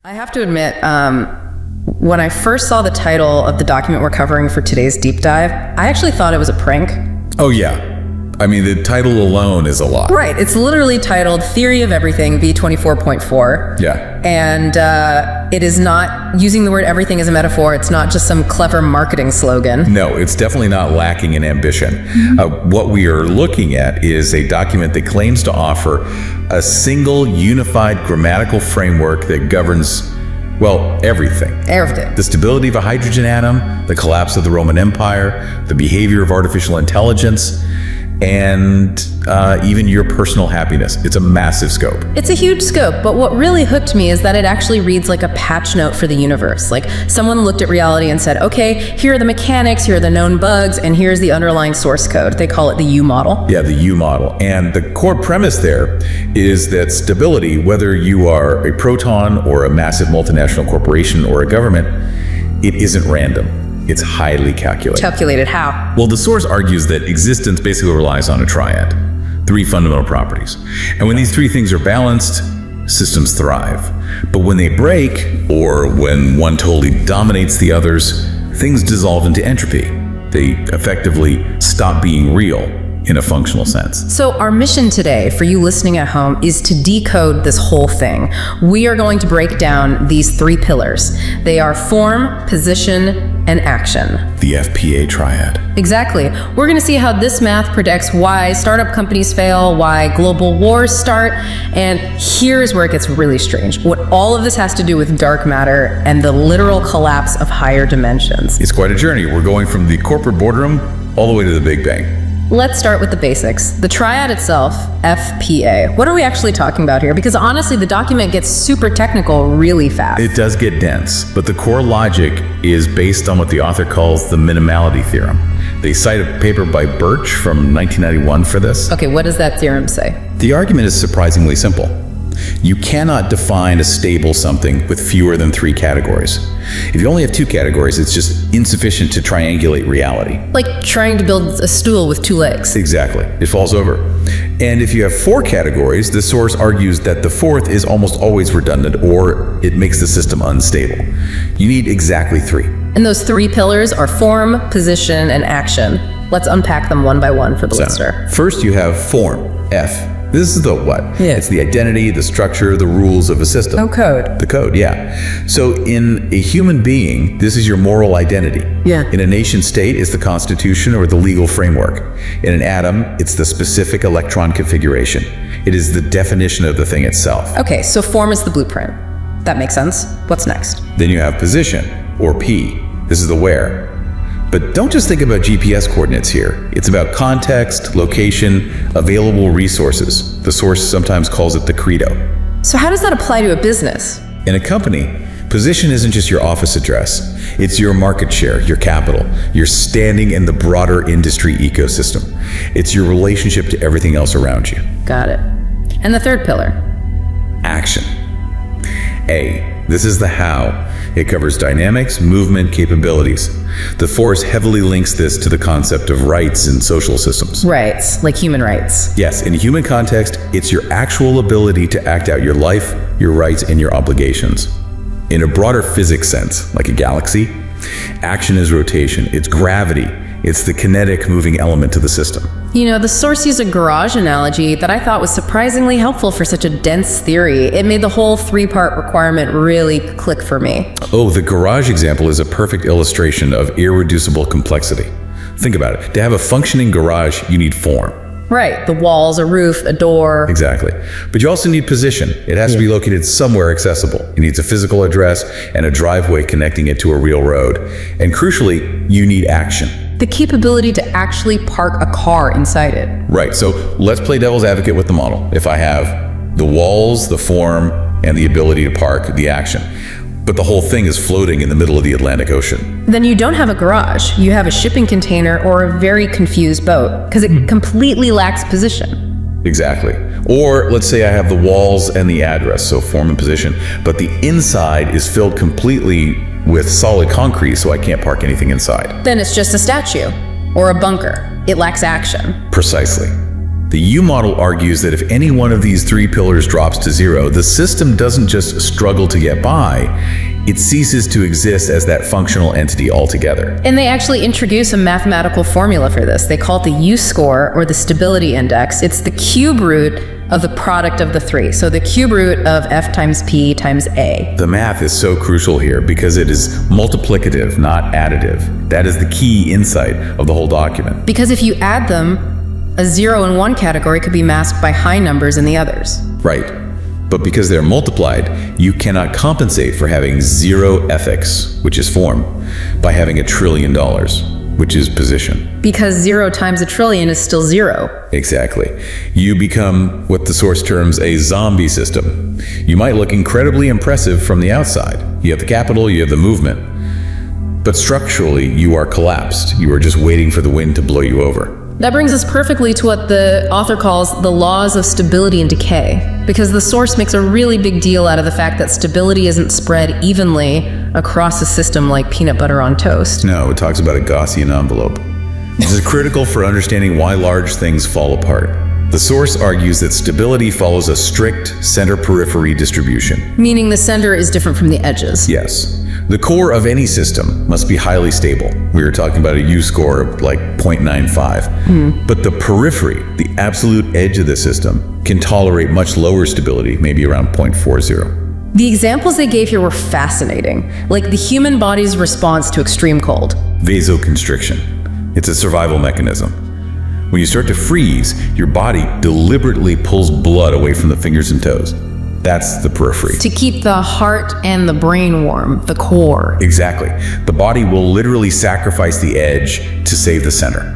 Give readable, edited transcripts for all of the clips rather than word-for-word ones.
I have to admit, when I first saw the title of the document we're covering for today's deep dive, I actually thought it was a prank. Oh yeah. I mean, the title alone is a lot. Right. It's literally titled Theory of Everything V24.4. Yeah. And it is not using the word everything as a metaphor. It's not just some clever marketing slogan. No, it's definitely not lacking in ambition. What we are looking at is a document that claims to offer a single unified grammatical framework that governs, well, everything. Everything. The stability of a hydrogen atom, the collapse of the Roman Empire, the behavior of artificial intelligence, and even your personal happiness. It's a massive scope. It's a huge scope, but what really hooked me is that it actually reads like a patch note for the universe. Like someone looked at reality and said, okay, here are the mechanics, here are the known bugs, and here's the underlying source code. They call it the U model. Yeah, the U model. And the core premise there is that stability, whether you are a proton or a massive multinational corporation or a government, it isn't random. It's highly calculated. Calculated how? Well, the source argues that existence basically relies on a triad, three fundamental properties. And when these three things are balanced, systems thrive. But when they break, or when one totally dominates the others, things dissolve into entropy. They effectively stop being real in a functional sense. So our mission today, for you listening at home, is to decode this whole thing. We are going to break down these three pillars. They are form, position, and action. The FPA triad. Exactly. We're going to see how this math predicts why startup companies fail, why global wars start, and here's where it gets really strange. What all of this has to do with dark matter and the literal collapse of higher dimensions. It's quite a journey. We're going from the corporate boardroom all the way to the Big Bang. Let's start with the basics. The triad itself, FPA. What are we actually talking about here? Because honestly, the document gets super technical really fast. It does get dense, but the core logic is based on what the author calls the minimality theorem. They cite a paper by Birch from 1991 for this. Okay, what does that theorem say? The argument is surprisingly simple. You cannot define a stable something with fewer than three categories. If you only have two categories, it's just insufficient to triangulate reality. Like trying to build a stool with two legs. Exactly. It falls over. And if you have four categories, the source argues that the fourth is almost always redundant, or it makes the system unstable. You need exactly three. And those three pillars are form, position, and action. Let's unpack them one by one for the listener. First, you have form, F. This is the what? Yeah. It's the identity, the structure, the rules of a system. Oh, code. The code, yeah. So in a human being, this is your moral identity. Yeah. In a nation state, it's the constitution or the legal framework. In an atom, it's the specific electron configuration. It is the definition of the thing itself. Okay, so form is the blueprint. That makes sense. What's next? Then you have position, or P. This is the where. But don't just think about GPS coordinates here. It's about context, location, available resources. The source sometimes calls it the credo. So how does that apply to a business? In a company, position isn't just your office address. It's your market share, your capital, your standing in the broader industry ecosystem. It's your relationship to everything else around you. Got it. And the third pillar? Action. A. This is the how. It covers dynamics, movement, capabilities. The force heavily links this to the concept of rights in social systems. Rights, like human rights. Yes, in a human context, it's your actual ability to act out your life, your rights, and your obligations. In a broader physics sense, like a galaxy, action is rotation, it's gravity, it's the kinetic moving element to the system. You know, the source used a garage analogy that I thought was surprisingly helpful for such a dense theory. It made the whole three-part requirement really click for me. Oh, the garage example is a perfect illustration of irreducible complexity. Think about it. To have a functioning garage, you need form. Right, the walls, a roof, a door. Exactly. But you also need position. It has to be located somewhere accessible. It needs a physical address and a driveway connecting it to a real road. And crucially, you need action. The capability to actually park a car inside it. Right, so let's play devil's advocate with the model. If I have the walls, the form, and the ability to park, the action, but the whole thing is floating in the middle of the Atlantic Ocean. Then you don't have a garage. You have a shipping container or a very confused boat, because it completely lacks position. Exactly. Or let's say I have the walls and the address, so form and position, but the inside is filled completely with solid concrete, so I can't park anything inside. Then it's just a statue or a bunker. It lacks action. Precisely. The U model argues that if any one of these three pillars drops to zero, the system doesn't just struggle to get by, it ceases to exist as that functional entity altogether. And they actually introduce a mathematical formula for this. They call it the U-score, or the stability index. It's the cube root of the product of the three. So the cube root of F times P times A. The math is so crucial here because it is multiplicative, not additive. That is the key insight of the whole document. Because if you add them, a 0 in one category could be masked by high numbers in the others. Right. But because they're multiplied, you cannot compensate for having zero ethics, which is form, by having $1 trillion, which is position. Because 0 times $1 trillion is still 0. Exactly. You become what the source terms a zombie system. You might look incredibly impressive from the outside. You have the capital, you have the movement. But structurally, you are collapsed. You are just waiting for the wind to blow you over. That brings us perfectly to what the author calls the laws of stability and decay, because the source makes a really big deal out of the fact that stability isn't spread evenly across a system like peanut butter on toast. No, it talks about a Gaussian envelope. This is critical for understanding why large things fall apart. The source argues that stability follows a strict center-periphery distribution. Meaning the center is different from the edges. Yes. The core of any system must be highly stable. We were talking about a U-score of like 0.95. But the periphery, the absolute edge of the system, can tolerate much lower stability, maybe around 0.40. The examples they gave here were fascinating, like the human body's response to extreme cold. Vasoconstriction. It's a survival mechanism. When you start to freeze, your body deliberately pulls blood away from the fingers and toes. That's the periphery. To keep the heart and the brain warm, the core. Exactly. The body will literally sacrifice the edge to save the center.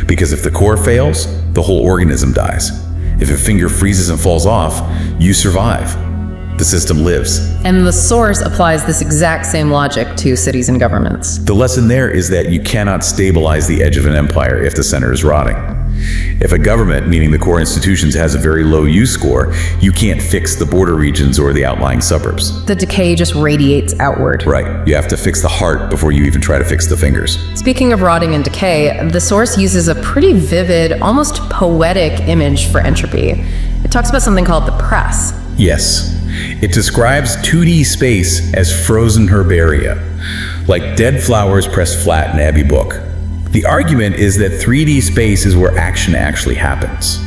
Because if the core fails, the whole organism dies. If a finger freezes and falls off, you survive. The system lives. And the source applies this exact same logic to cities and governments. The lesson there is that you cannot stabilize the edge of an empire if the center is rotting. If a government, meaning the core institutions, has a very low U-score, you can't fix the border regions or the outlying suburbs. The decay just radiates outward. Right. You have to fix the heart before you even try to fix the fingers. Speaking of rotting and decay, the source uses a pretty vivid, almost poetic image for entropy. It talks about something called the press. Yes. It describes 2D space as frozen herbaria, like dead flowers pressed flat in Abbey Book. The argument is that 3D space is where action actually happens.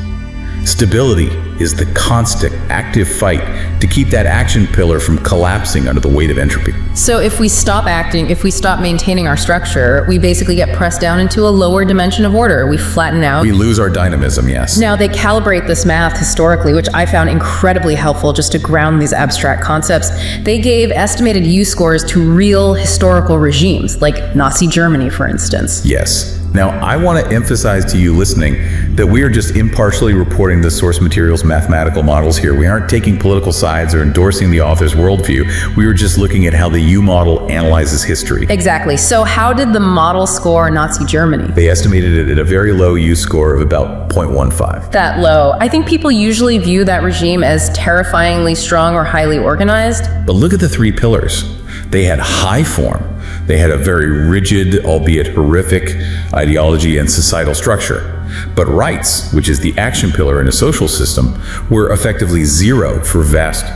Stability is the constant, active fight to keep that action pillar from collapsing under the weight of entropy. So if we stop acting, if we stop maintaining our structure, we basically get pressed down into a lower dimension of order. We flatten out. We lose our dynamism, yes. Now, they calibrate this math historically, which I found incredibly helpful just to ground these abstract concepts. They gave estimated U-scores to real historical regimes, like Nazi Germany, for instance. Yes. Now, I want to emphasize to you listening that we are just impartially reporting the source material's mathematical models here. We aren't taking political sides or endorsing the author's worldview. We are just looking at how the U model analyzes history. Exactly. So how did the model score Nazi Germany? They estimated it at a very low U score of about 0.15. That low. I think people usually view that regime as terrifyingly strong or highly organized. But look at the three pillars. They had high form. They had a very rigid, albeit horrific, ideology and societal structure. But rights, which is the action pillar in a social system, were effectively zero for vast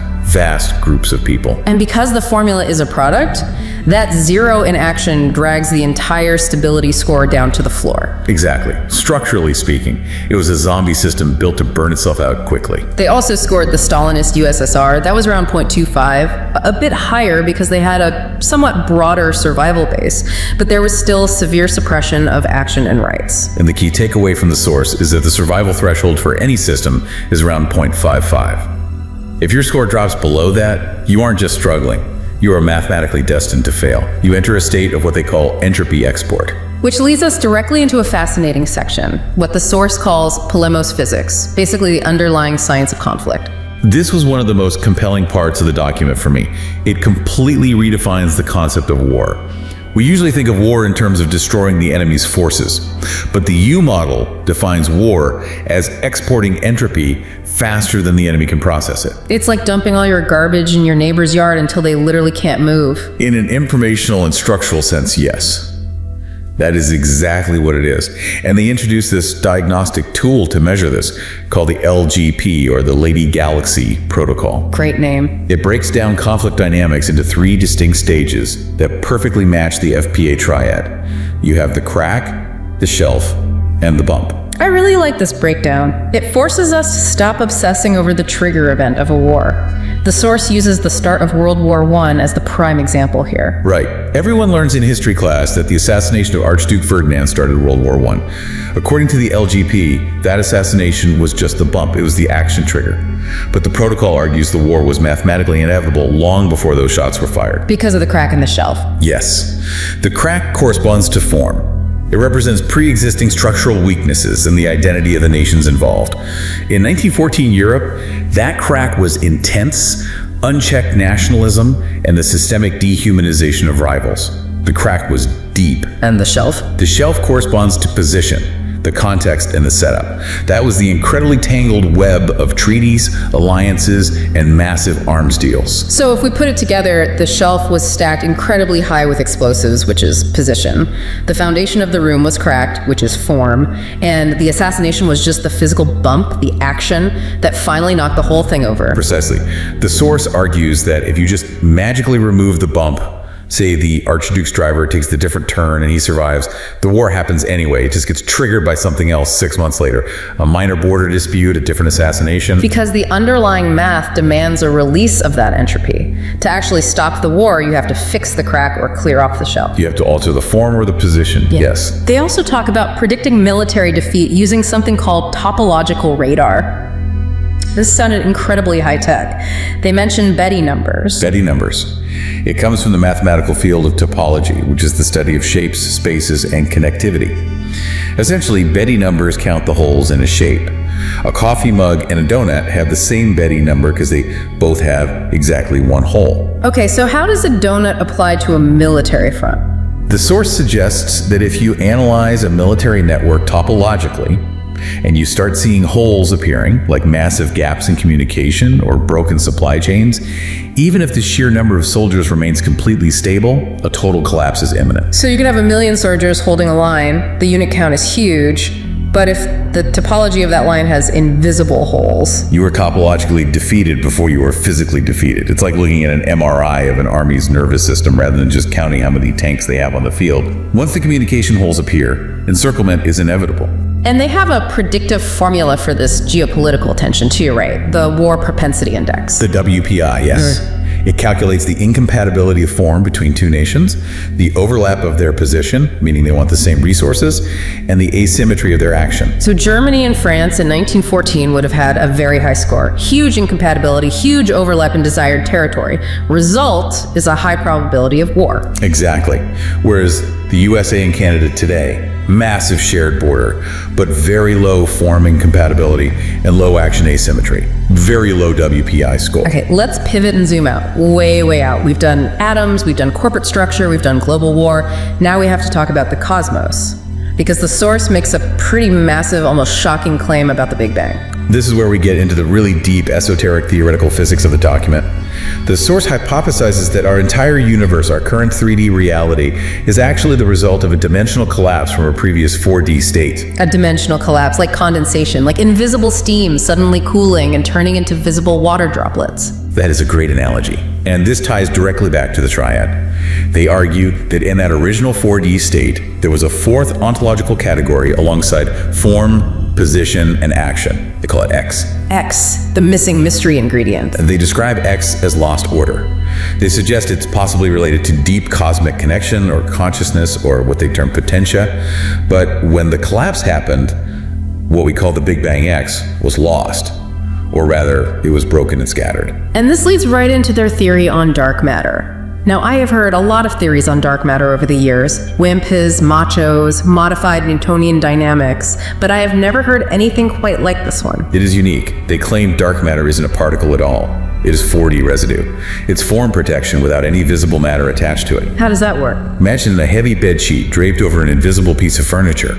groups of people. And because the formula is a product, that zero in action drags the entire stability score down to the floor. Exactly. Structurally speaking, it was a zombie system built to burn itself out quickly. They also scored the Stalinist USSR. That was around 0.25, a bit higher because they had a somewhat broader survival base, but there was still severe suppression of action and rights. And the key takeaway from the source is that the survival threshold for any system is around 0.55. If your score drops below that, you aren't just struggling. You are mathematically destined to fail. You enter a state of what they call entropy export. Which leads us directly into a fascinating section, what the source calls polemos physics, basically the underlying science of conflict. This was one of the most compelling parts of the document for me. It completely redefines the concept of war. We usually think of war in terms of destroying the enemy's forces, but the U model defines war as exporting entropy faster than the enemy can process it. It's like dumping all your garbage in your neighbor's yard until they literally can't move. In an informational and structural sense, yes. That is exactly what it is. And they introduced this diagnostic tool to measure this called the LGP, or the Lady Galaxy Protocol. Great name. It breaks down conflict dynamics into 3 distinct stages that perfectly match the FPA triad. You have the crack, the shelf, and the bump. I really like this breakdown. It forces us to stop obsessing over the trigger event of a war. The source uses the start of World War I as the prime example here. Right. Everyone learns in history class that the assassination of Archduke Ferdinand started World War I. According to the LGP, that assassination was just the bump. It was the action trigger. But the protocol argues the war was mathematically inevitable long before those shots were fired. Because of the crack in the shelf. Yes. The crack corresponds to form. It represents pre-existing structural weaknesses in the identity of the nations involved. In 1914 Europe, that crack was intense, unchecked nationalism, and the systemic dehumanization of rivals. The crack was deep. And the shelf? The shelf corresponds to position, the context, and the setup. That was the incredibly tangled web of treaties, alliances, and massive arms deals. So if we put it together, the shelf was stacked incredibly high with explosives, which is position. The foundation of the room was cracked, which is form. And the assassination was just the physical bump, the action, that finally knocked the whole thing over. Precisely. The source argues that if you just magically remove the bump, say the Archduke's driver takes the different turn and he survives, the war happens anyway. It just gets triggered by something else 6 months later. A minor border dispute, a different assassination. Because the underlying math demands a release of that entropy. To actually stop the war, you have to fix the crack or clear off the shelf. You have to alter the form or the position. Yeah. Yes. They also talk about predicting military defeat using something called topological radar. This sounded incredibly high-tech. They mention Betty numbers. Betty numbers. It comes from the mathematical field of topology, which is the study of shapes, spaces, and connectivity. Essentially, Betty numbers count the holes in a shape. A coffee mug and a donut have the same Betty number because they both have exactly one hole. Okay, so how does a donut apply to a military front? The source suggests that if you analyze a military network topologically, and you start seeing holes appearing, like massive gaps in communication or broken supply chains, even if the sheer number of soldiers remains completely stable, a total collapse is imminent. So you could have 1 million soldiers holding a line, the unit count is huge, but if the topology of that line has invisible holes... You were topologically defeated before you were physically defeated. It's like looking at an MRI of an army's nervous system rather than just counting how many tanks they have on the field. Once the communication holes appear, encirclement is inevitable. And they have a predictive formula for this geopolitical tension too, right? The War Propensity Index. The WPI, yes. It calculates the incompatibility of form between two nations, the overlap of their position, meaning they want the same resources, and the asymmetry of their action. So Germany and France in 1914 would have had a very high score. Huge incompatibility, huge overlap in desired territory. Result is a high probability of war. Exactly. Whereas the USA and Canada today, massive shared border, but very low form incompatibility and low action asymmetry. Very low WPI score. Okay, let's pivot and zoom out. Way out. We've done atoms, we've done corporate structure, we've done global war. Now we have to talk about the cosmos. Because the source makes a pretty massive, almost shocking claim about the Big Bang. This is where we get into the really deep esoteric theoretical physics of the document. The source hypothesizes that our entire universe, our current 3D reality, is actually the result of a dimensional collapse from a previous 4D state. A dimensional collapse, like condensation, like invisible steam suddenly cooling and turning into visible water droplets. That is a great analogy. And this ties directly back to the triad. They argue that in that original 4D state, there was a fourth ontological category alongside form, position, and action. They call it X. X, the missing mystery ingredient. They describe X as lost order. They suggest it's possibly related to deep cosmic connection or consciousness or what they term potentia. But when the collapse happened, what we call the Big Bang X was lost. Or rather, it was broken and scattered. And this leads right into their theory on dark matter. Now, I have heard a lot of theories on dark matter over the years, WIMPs, machos, modified Newtonian dynamics, but I have never heard anything quite like this one. It is unique. They claim dark matter isn't a particle at all. It is 4D residue. It's form protection without any visible matter attached to it. How does that work? Imagine a heavy bed sheet draped over an invisible piece of furniture.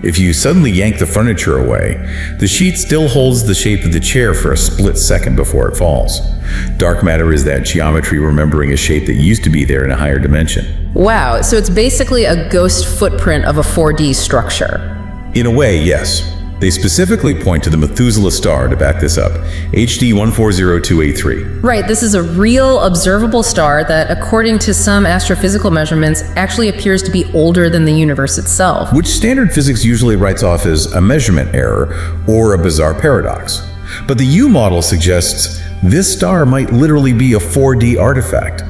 If you suddenly yank the furniture away, the sheet still holds the shape of the chair for a split second before it falls. Dark matter is that geometry remembering a shape that used to be there in a higher dimension. Wow, so it's basically a ghost footprint of a 4D structure. In a way, yes. They specifically point to the Methuselah star to back this up, HD 140283. Right, this is a real observable star that, according to some astrophysical measurements, actually appears to be older than the universe itself. Which standard physics usually writes off as a measurement error or a bizarre paradox. But the U model suggests this star might literally be a 4D artifact,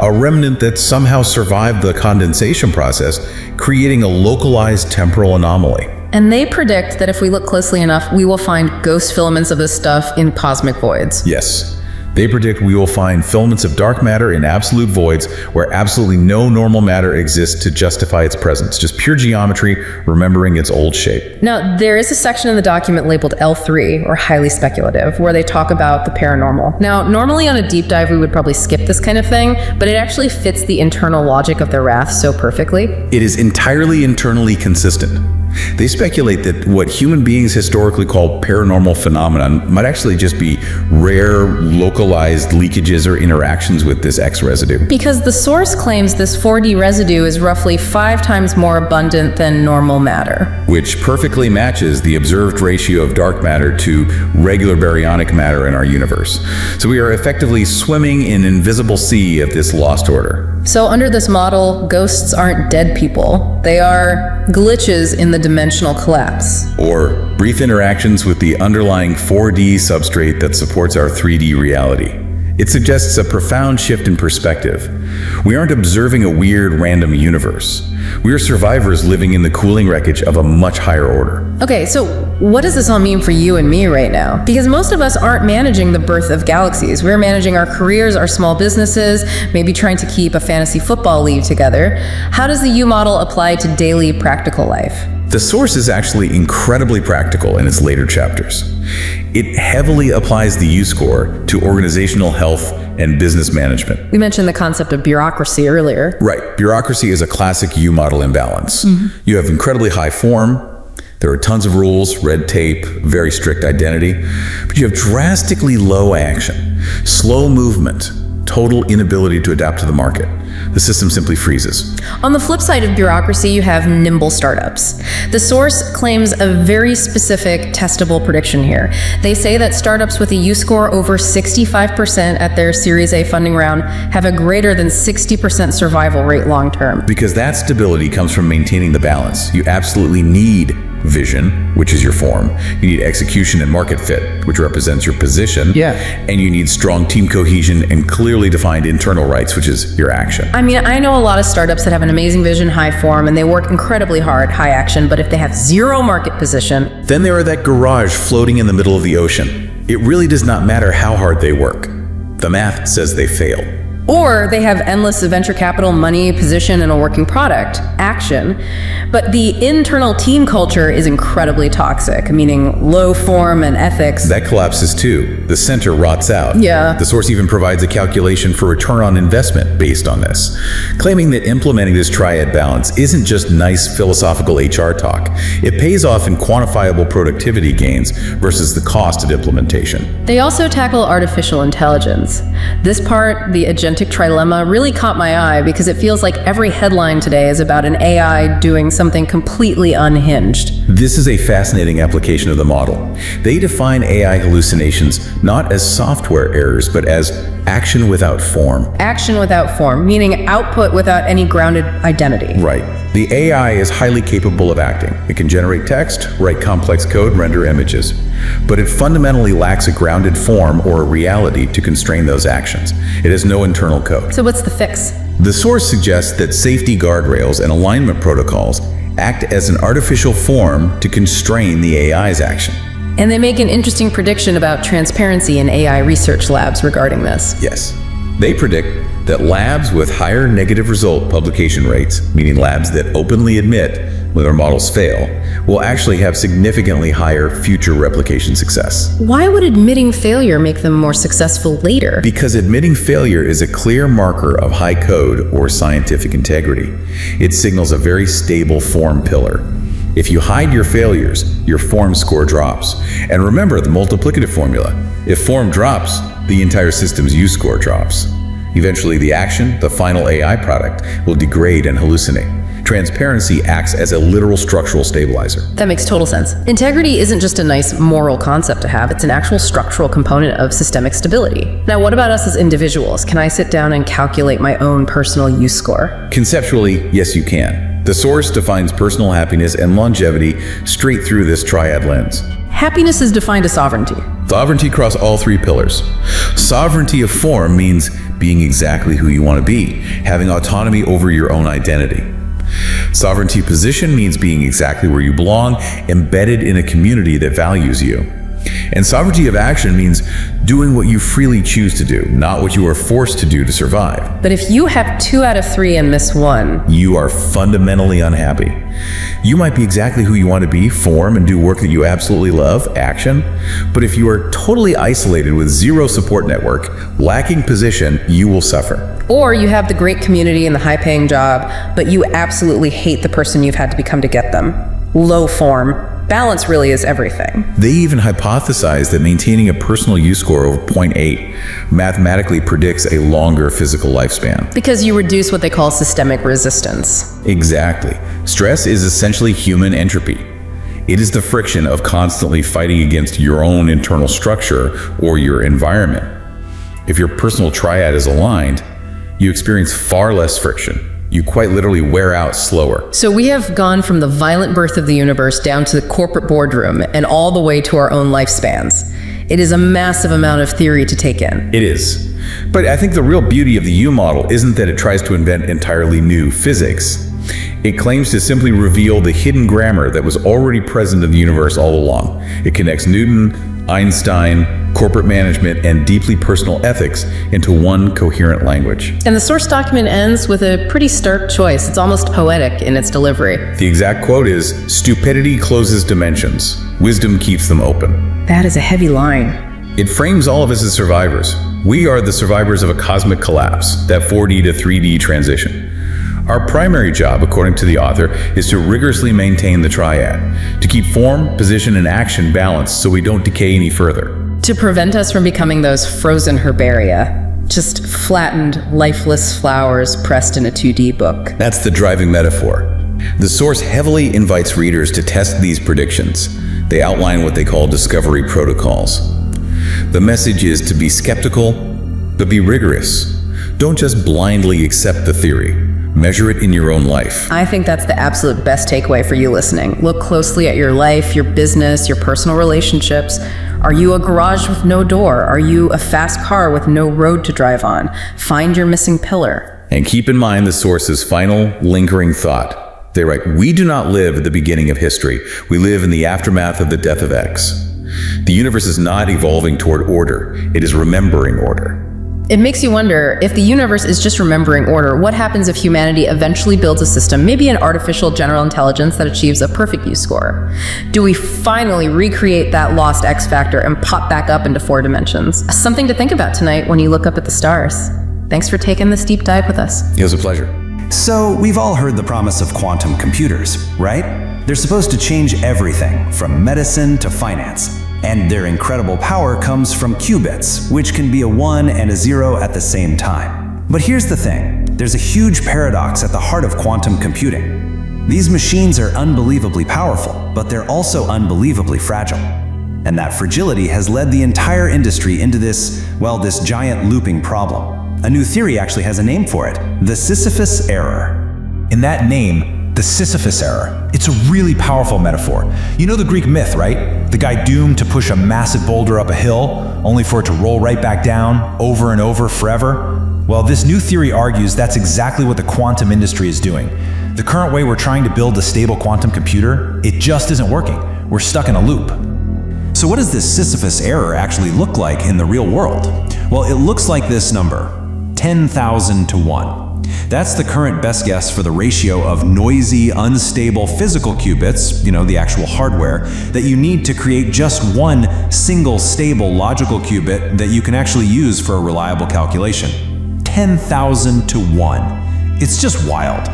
a remnant that somehow survived the condensation process, creating a localized temporal anomaly. And they predict that if we look closely enough, we will find ghost filaments of this stuff in cosmic voids. Yes. They predict we will find filaments of dark matter in absolute voids where absolutely no normal matter exists to justify its presence. Just pure geometry remembering its old shape. Now, there is a section in the document labeled L3, or highly speculative, where they talk about the paranormal. Now, normally on a deep dive, we would probably skip this kind of thing, but it actually fits the internal logic of their wrath so perfectly. It is entirely internally consistent. They speculate that what human beings historically call paranormal phenomenon might actually just be rare, localized leakages or interactions with this X residue. Because the source claims this 4D residue is roughly 5 times more abundant than normal matter. Which perfectly matches the observed ratio of dark matter to regular baryonic matter in our universe. So we are effectively swimming in an invisible sea of this lost order. So under this model, ghosts aren't dead people. They are glitches in the dimensional collapse. Or brief interactions with the underlying 4D substrate that supports our 3D reality. It suggests a profound shift in perspective. We aren't observing a weird random universe. We are survivors living in the cooling wreckage of a much higher order. Okay, so what does this all mean for you and me right now? Because most of us aren't managing the birth of galaxies. We're managing our careers, our small businesses, maybe trying to keep a fantasy football league together. How does the U model apply to daily practical life? The source is actually incredibly practical in its later chapters. It heavily applies the U-score to organizational health and business management. We mentioned the concept of bureaucracy earlier. Right. Bureaucracy is a classic U-model imbalance. You have incredibly high form, there are tons of rules, red tape, very strict identity, but you have drastically low action, slow movement, total inability to adapt to the market. The system simply freezes. On the flip side of bureaucracy, you have nimble startups. The source claims a very specific testable prediction here. They say that startups with a U-score over 65% at their Series A funding round have a greater than 60% survival rate long term. Because that stability comes from maintaining the balance. You absolutely need vision, which is your form. You need execution and market fit, which represents your position. Yeah. And you need strong team cohesion and clearly defined internal rights, which is your action. I mean, I know a lot of startups that have an amazing vision, high form, and they work incredibly hard, high action, but if they have zero market position, then they are that garage floating in the middle of the ocean. It really does not matter how hard they work. The math says they fail. Or they have endless venture capital, money, position, and a working product, action. But the internal team culture is incredibly toxic, meaning low form and ethics. That collapses too. The center rots out. Yeah. The source even provides a calculation for return on investment based on this, claiming that implementing this triad balance isn't just nice philosophical HR talk. It pays off in quantifiable productivity gains versus the cost of implementation. They also tackle artificial intelligence. This part, the agentic trilemma, really caught my eye because it feels like every headline today is about an AI doing something completely unhinged. This is a fascinating application of the model. They define AI hallucinations not as software errors, but as action without form. Action without form, meaning output without any grounded identity. Right. The AI is highly capable of acting. It can generate text, write complex code, render images. But it fundamentally lacks a grounded form or a reality to constrain those actions. It has no internal code. So what's the fix? The source suggests that safety guardrails and alignment protocols act as an artificial form to constrain the AI's action. And they make an interesting prediction about transparency in AI research labs regarding this. Yes. They predict that labs with higher negative result publication rates, meaning labs that openly admit when their models fail, will actually have significantly higher future replication success. Why would admitting failure make them more successful later? Because admitting failure is a clear marker of high code or scientific integrity. It signals a very stable form pillar. If you hide your failures, your form score drops. And remember the multiplicative formula. If form drops, the entire system's U score drops. Eventually, the action, the final AI product, will degrade and hallucinate. Transparency acts as a literal structural stabilizer. That makes total sense. Integrity isn't just a nice moral concept to have, it's an actual structural component of systemic stability. Now, what about us as individuals? Can I sit down and calculate my own personal U score? Conceptually, yes, you can. The source defines personal happiness and longevity straight through this triad lens. Happiness is defined as sovereignty. Sovereignty across all three pillars. Sovereignty of form means being exactly who you want to be, having autonomy over your own identity. Sovereignty position means being exactly where you belong, embedded in a community that values you. And sovereignty of action means doing what you freely choose to do, not what you are forced to do to survive. But if you have 2 out of 3 and miss 1, you are fundamentally unhappy. You might be exactly who you want to be, form, and do work that you absolutely love, action. But if you are totally isolated with zero support network, lacking position, you will suffer. Or you have the great community and the high-paying job, but you absolutely hate the person you've had to become to get them. Low form. Balance really is everything. They even hypothesize that maintaining a personal U score over 0.8 mathematically predicts a longer physical lifespan. Because you reduce what they call systemic resistance. Exactly. Stress is essentially human entropy. It is the friction of constantly fighting against your own internal structure or your environment. If your personal triad is aligned, you experience far less friction. You quite literally wear out slower. So we have gone from the violent birth of the universe down to the corporate boardroom and all the way to our own lifespans. It is a massive amount of theory to take in. It is. But I think the real beauty of the U model isn't that it tries to invent entirely new physics. It claims to simply reveal the hidden grammar that was already present in the universe all along. It connects Newton, Einstein, corporate management, and deeply personal ethics into one coherent language. And the source document ends with a pretty stark choice. It's almost poetic in its delivery. The exact quote is, "Stupidity closes dimensions. Wisdom keeps them open." That is a heavy line. It frames all of us as survivors. We are the survivors of a cosmic collapse, that 4D to 3D transition. Our primary job, according to the author, is to rigorously maintain the triad, to keep form, position, and action balanced so we don't decay any further. To prevent us from becoming those frozen herbaria, just flattened, lifeless flowers pressed in a 2D book. That's the driving metaphor. The source heavily invites readers to test these predictions. They outline what they call discovery protocols. The message is to be skeptical, but be rigorous. Don't just blindly accept the theory. Measure it in your own life. I think that's the absolute best takeaway for you listening. Look closely at your life, your business, your personal relationships. Are you a garage with no door? Are you a fast car with no road to drive on? Find your missing pillar. And keep in mind the source's final lingering thought. They write, "We do not live at the beginning of history. We live in the aftermath of the death of X." The universe is not evolving toward order. It is remembering order. It makes you wonder, if the universe is just remembering order, what happens if humanity eventually builds a system, maybe an artificial general intelligence that achieves a perfect U score? Do we finally recreate that lost X factor and pop back up into 4 dimensions? Something to think about tonight when you look up at the stars. Thanks for taking this deep dive with us. It was a pleasure. So, we've all heard the promise of quantum computers, right? They're supposed to change everything, from medicine to finance. And their incredible power comes from qubits, which can be a 1 and a 0 at the same time. But here's the thing, there's a huge paradox at the heart of quantum computing. These machines are unbelievably powerful, but they're also unbelievably fragile. And that fragility has led the entire industry into this giant looping problem. A new theory actually has a name for it, the Sisyphus error. In that name, the Sisyphus error, it's a really powerful metaphor. You know the Greek myth, right? The guy doomed to push a massive boulder up a hill, only for it to roll right back down, over and over, forever? Well, this new theory argues that's exactly what the quantum industry is doing. The current way we're trying to build a stable quantum computer, it just isn't working. We're stuck in a loop. So what does this Sisyphus error actually look like in the real world? Well, it looks like this number, 10,000 to 1. That's the current best guess for the ratio of noisy, unstable physical qubits, the actual hardware, that you need to create just one single stable logical qubit that you can actually use for a reliable calculation. 10,000 to 1. It's just wild.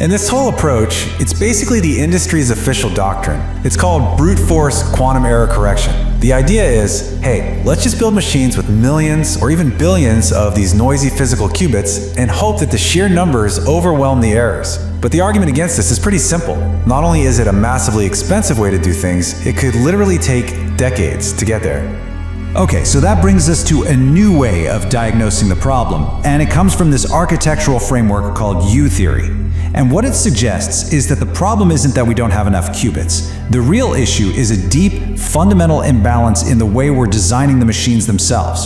And this whole approach, it's basically the industry's official doctrine. It's called brute force quantum error correction. The idea is, hey, let's just build machines with millions or even billions of these noisy physical qubits and hope that the sheer numbers overwhelm the errors. But the argument against this is pretty simple. Not only is it a massively expensive way to do things, it could literally take decades to get there. Okay, so that brings us to a new way of diagnosing the problem, and it comes from this architectural framework called U-theory. And what it suggests is that the problem isn't that we don't have enough qubits. The real issue is a deep, fundamental imbalance in the way we're designing the machines themselves.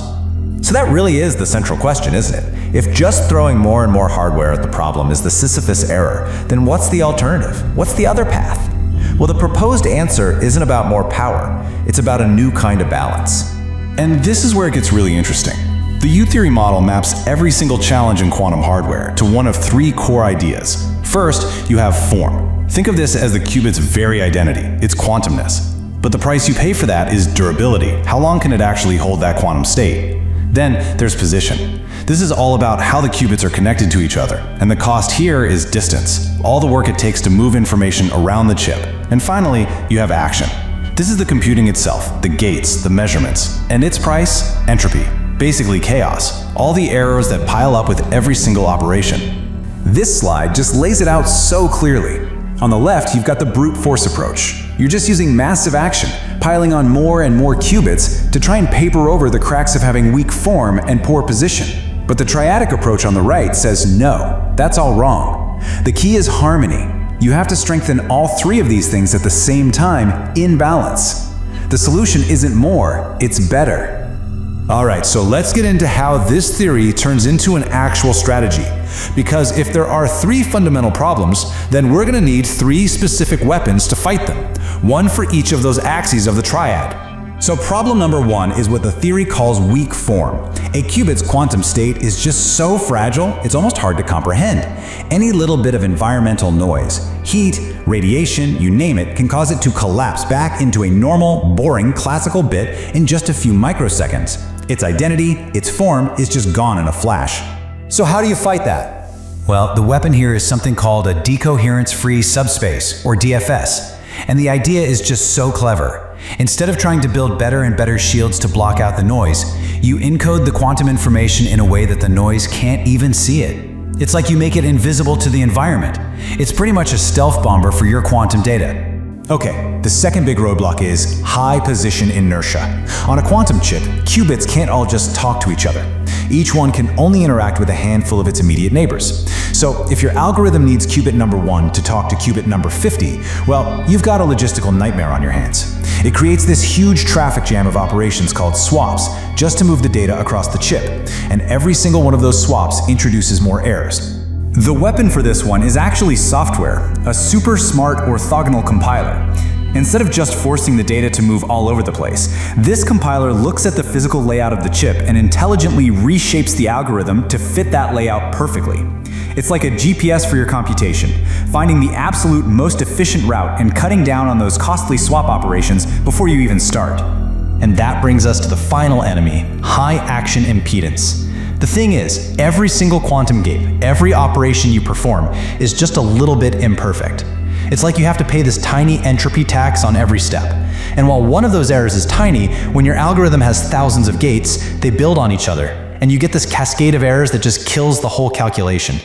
So that really is the central question, isn't it? If just throwing more and more hardware at the problem is the Sisyphus error, then what's the alternative? What's the other path? Well, the proposed answer isn't about more power. It's about a new kind of balance. And this is where it gets really interesting. The U-theory model maps every single challenge in quantum hardware to one of three core ideas. First, you have form. Think of this as the qubit's very identity, its quantumness. But the price you pay for that is durability. How long can it actually hold that quantum state? Then there's position. This is all about how the qubits are connected to each other, and the cost here is distance, all the work it takes to move information around the chip. And finally, you have action. This is the computing itself, the gates, the measurements, and its price, entropy. Basically chaos, all the errors that pile up with every single operation. This slide just lays it out so clearly. On the left, you've got the brute force approach. You're just using massive action, piling on more and more qubits to try and paper over the cracks of having weak form and poor position. But the triadic approach on the right says no, that's all wrong. The key is harmony. You have to strengthen all three of these things at the same time in balance. The solution isn't more, it's better. Alright, so let's get into how this theory turns into an actual strategy. Because if there are three fundamental problems, then we're going to need three specific weapons to fight them. One for each of those axes of the triad. So problem number one is what the theory calls weak form. A qubit's quantum state is just so fragile, it's almost hard to comprehend. Any little bit of environmental noise, heat, radiation, you name it, can cause it to collapse back into a normal, boring, classical bit in just a few microseconds. Its identity, its form, is just gone in a flash. So how do you fight that? Well, the weapon here is something called a decoherence-free subspace, or DFS. And the idea is just so clever. Instead of trying to build better and better shields to block out the noise, you encode the quantum information in a way that the noise can't even see it. It's like you make it invisible to the environment. It's pretty much a stealth bomber for your quantum data. Okay, the second big roadblock is high position inertia. On a quantum chip, qubits can't all just talk to each other. Each one can only interact with a handful of its immediate neighbors. So if your algorithm needs qubit number 1 to talk to qubit number 50, well, you've got a logistical nightmare on your hands. It creates this huge traffic jam of operations called swaps just to move the data across the chip, and every single one of those swaps introduces more errors. The weapon for this one is actually software, a super smart orthogonal compiler. Instead of just forcing the data to move all over the place, this compiler looks at the physical layout of the chip and intelligently reshapes the algorithm to fit that layout perfectly. It's like a GPS for your computation, finding the absolute most efficient route and cutting down on those costly swap operations before you even start. And that brings us to the final enemy, high action impedance. The thing is, every single quantum gate, every operation you perform is just a little bit imperfect. It's like you have to pay this tiny entropy tax on every step. And while one of those errors is tiny, when your algorithm has thousands of gates, they build on each other, and you get this cascade of errors that just kills the whole calculation.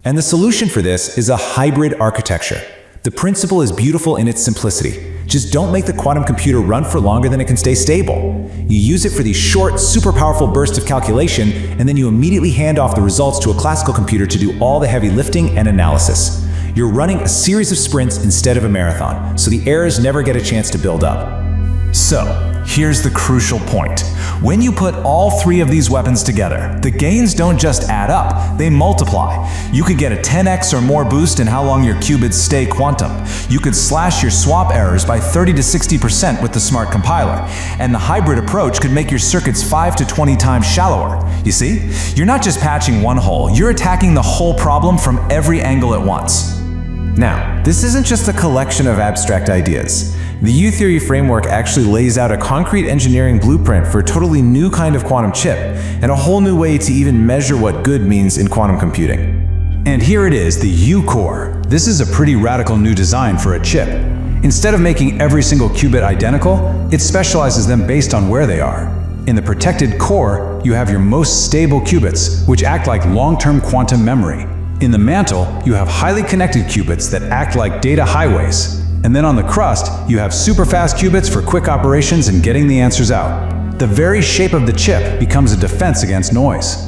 And the solution for this is a hybrid architecture. The principle is beautiful in its simplicity. Just don't make the quantum computer run for longer than it can stay stable. You use it for these short, super powerful bursts of calculation, and then you immediately hand off the results to a classical computer to do all the heavy lifting and analysis. You're running a series of sprints instead of a marathon, so the errors never get a chance to build up. So, here's the crucial point. When you put all three of these weapons together, the gains don't just add up, they multiply. You could get a 10x or more boost in how long your qubits stay quantum. You could slash your swap errors by 30 to 60% with the smart compiler. And the hybrid approach could make your circuits 5 to 20 times shallower. You see? You're not just patching one hole, you're attacking the whole problem from every angle at once. Now, this isn't just a collection of abstract ideas. The U-theory framework actually lays out a concrete engineering blueprint for a totally new kind of quantum chip, and a whole new way to even measure what good means in quantum computing. And here it is, the U-core. This is a pretty radical new design for a chip. Instead of making every single qubit identical, it specializes them based on where they are. In the protected core, you have your most stable qubits, which act like long-term quantum memory. In the mantle, you have highly connected qubits that act like data highways. And then on the crust, you have super-fast qubits for quick operations and getting the answers out. The very shape of the chip becomes a defense against noise.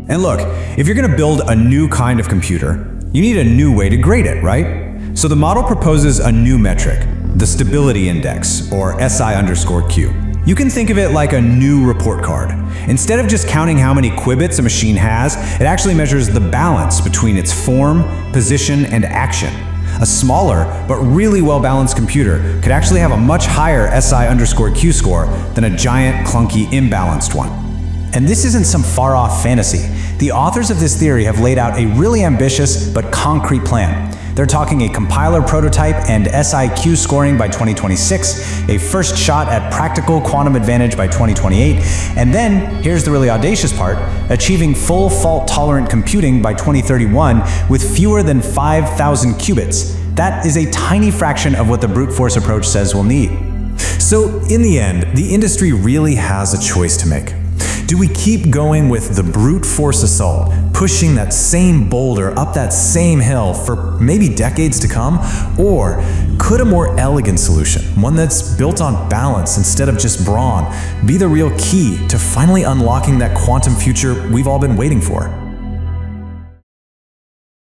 And look, if you're going to build a new kind of computer, you need a new way to grade it, right? So the model proposes a new metric, the stability index, or SI_Q. You can think of it like a new report card. Instead of just counting how many qubits a machine has, it actually measures the balance between its form, position, and action. A smaller, but really well-balanced computer could actually have a much higher SI_Q score than a giant, clunky, imbalanced one. And this isn't some far-off fantasy. The authors of this theory have laid out a really ambitious but concrete plan. They're talking a compiler prototype and SIQ scoring by 2026, a first shot at practical quantum advantage by 2028, and then, here's the really audacious part, achieving full fault-tolerant computing by 2031 with fewer than 5,000 qubits. That is a tiny fraction of what the brute force approach says we'll need. So, in the end, the industry really has a choice to make. Do we keep going with the brute force assault, pushing that same boulder up that same hill for maybe decades to come? Or could a more elegant solution, one that's built on balance instead of just brawn, be the real key to finally unlocking that quantum future we've all been waiting for?